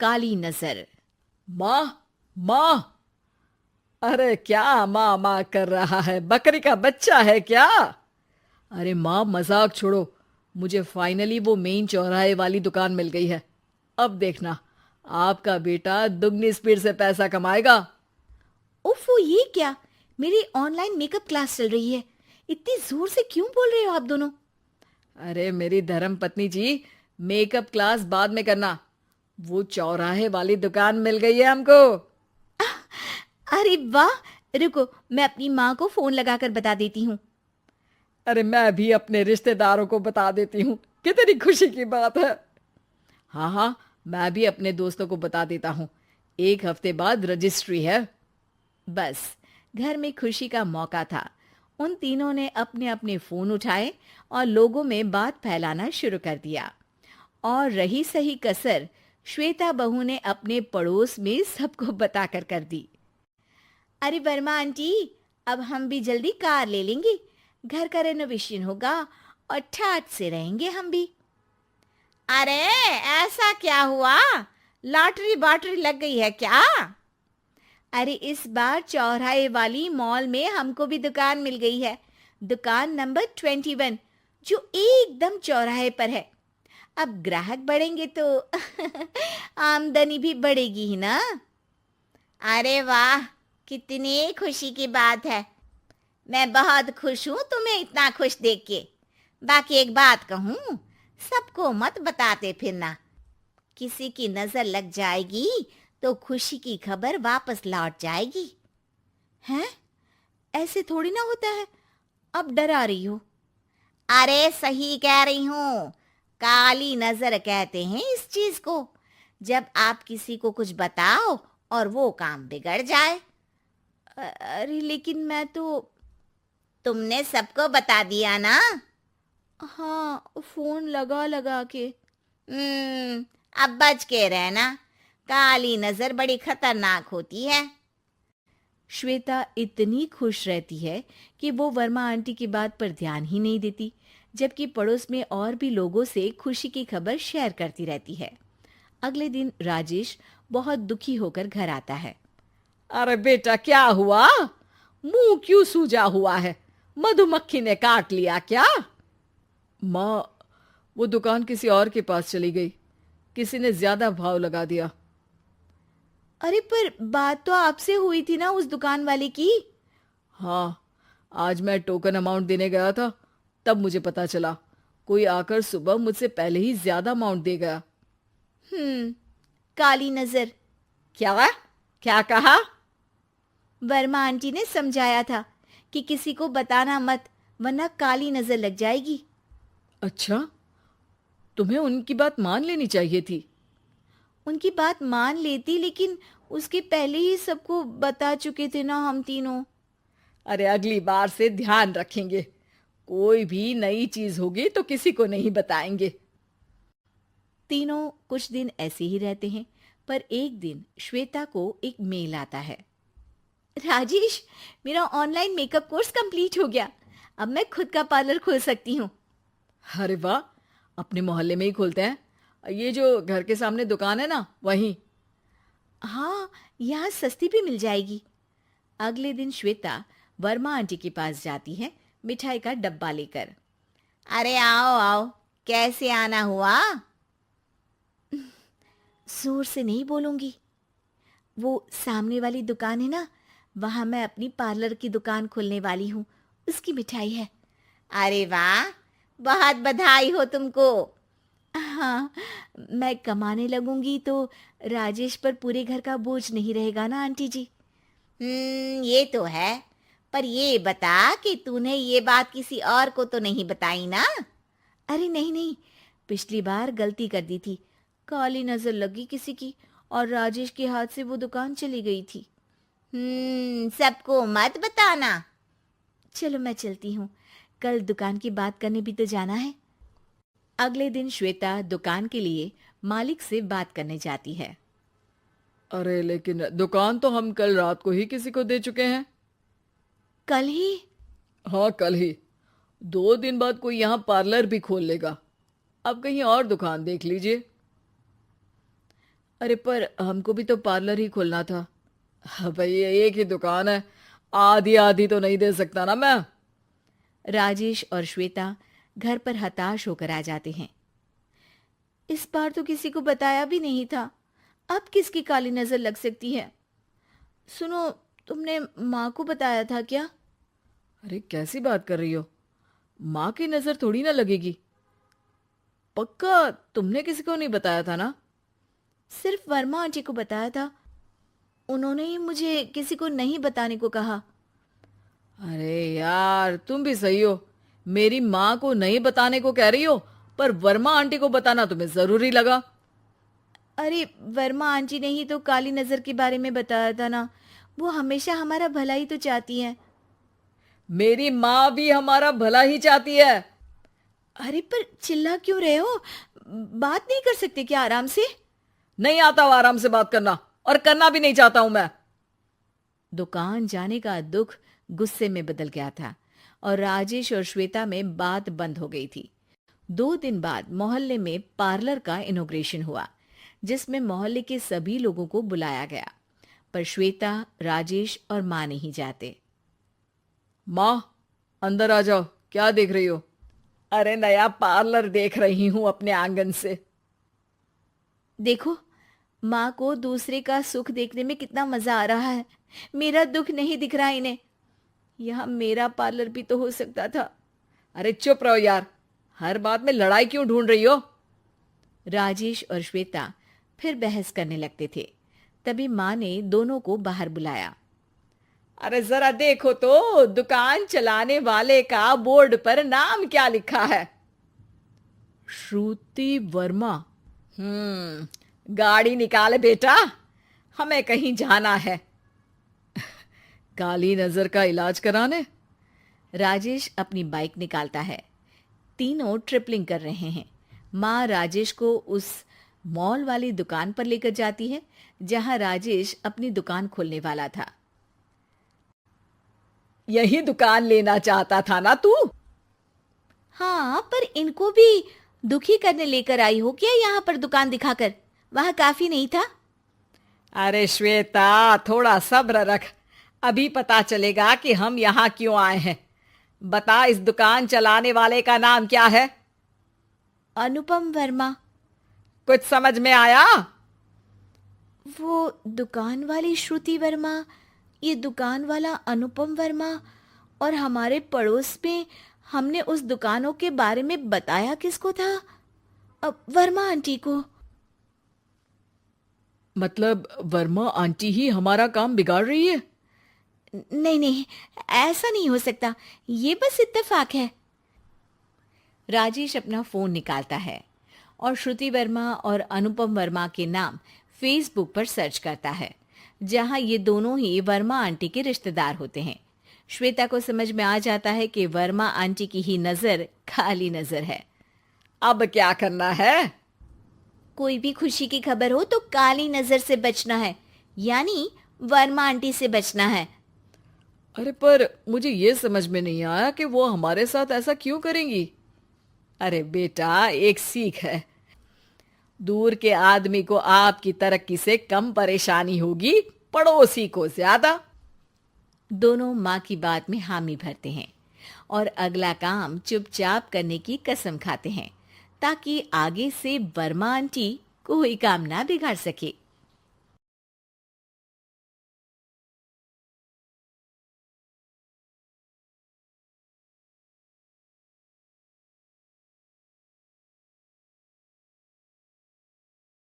काली नजर। माँ, माँ। अरे क्या माँ माँ कर रहा है? बकरी का बच्चा है क्या? अरे माँ, मजाक छोड़ो। मुझे फाइनली वो मेन चौराहे वाली दुकान मिल गई है। अब देखना, आपका बेटा दुगनी स्पीड से पैसा कमाएगा। उफ़, ये क्या? मेरी ऑनलाइन मेकअप क्लास चल रही है। इतनी जोर से क्यों बोल रहे हो आप दोनों? अरे मेरी धर्म पत्नी जी, मेकअप क्लास बाद में करना। वो चौराहे वाली दुकान मिल गई है हमको। अरे वाह! रुको, मैं अपनी माँ को फोन लगाकर बता देती हूँ। अरे मैं भी अपने रिश्तेदारों को बता देती हूँ। कितनी खुशी की बात है। हाँ हाँ, मैं भी अपने दोस्तों को बता देता हूँ। 1 हफ्ते बाद रजिस्ट्री है। बस, घर में खुशी का मौका था। उन तीनों ने अपने अपने फोन उठाए और लोगों में बात फैलाना शुरू कर दिया। और रही सही कसर श्वेता बहू ने अपने पड़ोस में सबको बताकर कर दी। अरे वर्मा आंटी, अब हम भी जल्दी कार ले लेंगे। घर का रेनोवेशन होगा और ठाट से रहेंगे हम भी। अरे, ऐसा क्या हुआ? लॉटरी बाटरी लग गई है क्या? अरे, इस बार चौराहे वाली मॉल में हमको भी दुकान मिल गई है। दुकान नंबर 21, जो एकदम चौराहे पर है। अब ग्राहक बढ़ेंगे तो आमदनी भी बढ़ेगी ही ना। अरे वाह, कितनी खुशी की बात है। मैं बहुत खुश हूँ तुम्हें इतना खुश देख के। बाकी एक बात कहूँ, सबको मत बताते फिरना। किसी की नजर लग जाएगी तो खुशी की खबर वापस लौट जाएगी। हैं? ऐसे थोड़ी ना होता है। अब डरा रही हो। अरे सही कह रही हूँ। काली नजर कहते हैं इस चीज को, जब आप किसी को कुछ बताओ और वो काम बिगड़ जाए। अरे लेकिन मैं तो। तुमने सबको बता दिया ना? हाँ, फोन लगा लगा के। अब बच के रहना। काली नजर बड़ी खतरनाक होती है। श्वेता इतनी खुश रहती है कि वो वर्मा आंटी की बात पर ध्यान ही नहीं देती, जबकि पड़ोस में और भी लोगों से खुशी की खबर शेयर करती रहती है। अगले दिन राजेश बहुत दुखी होकर घर आता है। अरे बेटा, क्या हुआ? मुंह क्यों सूजा हुआ है? मधुमक्खी ने काट लिया क्या? माँ, वो दुकान किसी और के पास चली गई। किसी ने ज्यादा भाव लगा दिया। अरे पर बात तो आपसे हुई थी ना उस दुकान वाले की। हाँ, आज मैं टोकन अमाउंट देने गया था, तब मुझे पता चला। कोई आकर सुबह मुझसे पहले ही ज्यादा अमाउंट दे गया। काली नजर। क्या? क्या कहा? वर्मा आंटी ने समझाया था कि किसी को बताना मत, वरना काली नजर लग जाएगी। अच्छा, तुम्हें उनकी बात मान लेनी चाहिए थी। उनकी बात मान लेती, लेकिन उसके पहले ही सबको बता चुके थे ना हम तीनों। अरे अगली बार से ध्यान रखेंगे। कोई भी नई चीज होगी तो किसी को नहीं बताएंगे। तीनों कुछ दिन ऐसे ही रहते हैं, पर एक दिन श्वेता को एक मेल आता है। राजेश, मेरा ऑनलाइन मेकअप कोर्स कंप्लीट हो गया। अब मैं खुद का पार्लर खोल सकती हूँ। अरे वाह, अपने मोहल्ले में ही खोलते हैं। ये जो घर के सामने दुकान है ना, वहीं। हाँ, यहाँ सस्ती भी मिल जाएगी। अगले दिन श्वेता वर्मा आंटी के पास जाती है, मिठाई का डब्बा लेकर। अरे आओ आओ, कैसे आना हुआ? जोर से नहीं बोलूंगी। वो सामने वाली दुकान है ना, वहां मैं अपनी पार्लर की दुकान खोलने वाली हूँ। उसकी मिठाई है। अरे वाह, बहुत बधाई हो तुमको। हाँ, मैं कमाने लगूंगी तो राजेश पर पूरे घर का बोझ नहीं रहेगा ना आंटी जी। ये तो है। पर ये बता कि तूने ये बात किसी और को तो नहीं बताई ना? अरे नहीं नहीं, पिछली बार गलती कर दी थी। काली नजर लगी किसी की और राजेश के हाथ से वो दुकान चली गई थी। सबको मत बताना। चलो मैं चलती हूँ, कल दुकान की बात करने भी तो जाना है। अगले दिन श्वेता दुकान के लिए मालिक से बात करने जाती है। अरे लेकिन दुकान तो हम कल रात को ही किसी को दे चुके हैं। कल ही? हाँ, कल ही। 2 दिन बाद कोई यहाँ पार्लर भी खोल लेगा। अब कहीं और दुकान देख लीजिए। अरे पर हमको भी तो पार्लर ही खोलना था। भाई एक ही दुकान है, आधी आधी तो नहीं दे सकता ना मैं। राजेश और श्वेता घर पर हताश होकर आ जाते हैं। इस बार तो किसी को बताया भी नहीं था, अब किसकी काली नजर लग सकती है। सुनो, तुमने माँ को बताया था क्या? अरे कैसी बात कर रही हो, माँ की नजर थोड़ी ना लगेगी। पक्का तुमने किसी को नहीं बताया था ना? सिर्फ वर्मा आंटी को बताया था, उन्होंने ही मुझे किसी को नहीं बताने को कहा। अरे यार तुम भी सही हो, मेरी माँ को नहीं बताने को कह रही हो, पर वर्मा आंटी को बताना तुम्हें जरूरी लगा। अरे वर्मा आंटी ने ही तो काली नजर के बारे में बताया था ना, वो हमेशा हमारा भला ही तो चाहती हैं। मेरी माँ भी हमारा भला ही चाहती है। अरे पर चिल्ला क्यों रहे हो? बात नहीं कर सकते क्या आराम से? नहीं आता वो आराम से बात करना, और करना भी नहीं चाहता हूं मैं। दुकान जाने का दुख गुस्से में बदल गया था और राजेश और श्वेता में बात बंद हो गई थी। 2 दिन बाद मोहल्ले में पार्लर का इनॉग्रेशन हुआ, जिसमें मोहल्ले के सभी लोगों को बुलाया गया, पर श्वेता, राजेश और माँ नहीं जाते। माँ अंदर आ जाओ, क्या देख रही हो? अरे नया पार्लर देख रही हूं अपने आंगन से। देखो, माँ को दूसरे का सुख देखने में कितना मजा आ रहा है, मेरा दुख नहीं दिख रहा इन्हें। यह मेरा पार्लर भी तो हो सकता था। अरे चुप रहो यार, हर बात में लड़ाई क्यों ढूंढ रही हो? राजेश और श्वेता फिर बहस करने लगते थे। तभी माँ ने दोनों को बाहर बुलाया। अरे जरा देखो तो दुकान चलाने वाले का बोर्ड पर नाम क्या लिखा है? श्रुति वर्मा। गाड़ी निकाले बेटा, हमें कहीं जाना है। काली नजर का इलाज कराने? राजेश अपनी बाइक निकालता है। तीनों ट्रिपलिंग कर रहे हैं। माँ राजेश को उस मॉल वाली दुकान पर लेकर जाती है जहां राजेश अपनी दुकान खोलने वाला था। यही दुकान लेना चाहता था ना तू? हाँ, पर इनको भी दुखी करने लेकर आई हो क्या यहाँ पर दुकान दिखाकर? वहां काफी नहीं था? अरे श्वेता थोड़ा सब्र रख, अभी पता चलेगा कि हम यहाँ क्यों आए हैं। बता, इस दुकान चलाने वाले का नाम क्या है? अनुपम वर्मा। कुछ समझ में आया? वो दुकान वाली श्रुति वर्मा, ये दुकान वाला अनुपम वर्मा, और हमारे पड़ोस में हमने उस दुकानों के बारे में बताया किसको था? अब वर्मा आंटी को। मतलब वर्मा आंटी ही हमारा काम बिगाड़ रही है? नहीं नहीं, ऐसा नहीं हो सकता, ये बस इत्तेफाक है। राजेश अपना फोन निकालता है और श्रुति वर्मा और अनुपम वर्मा के नाम फेसबुक पर सर्च करता है, जहां ये दोनों ही वर्मा आंटी के रिश्तेदार होते हैं। श्वेता को समझ में आ जाता है कि वर्मा आंटी की ही नजर काली नजर है। अब क्या करना है? कोई भी खुशी की खबर हो तो काली नजर से बचना है, यानी वर्मा आंटी से बचना है। अरे पर मुझे ये समझ में नहीं आया कि वो हमारे साथ ऐसा क्यों करेंगी। अरे बेटा, एक सीख है, दूर के आदमी को आपकी तरक्की से कम परेशानी होगी, पड़ोसी को ज्यादा। दोनों माँ की बात में हामी भरते हैं और अगला काम चुपचाप करने की कसम खाते हैं, ताकि आगे से वर्मा आंटी कोई काम ना बिगाड़ सके।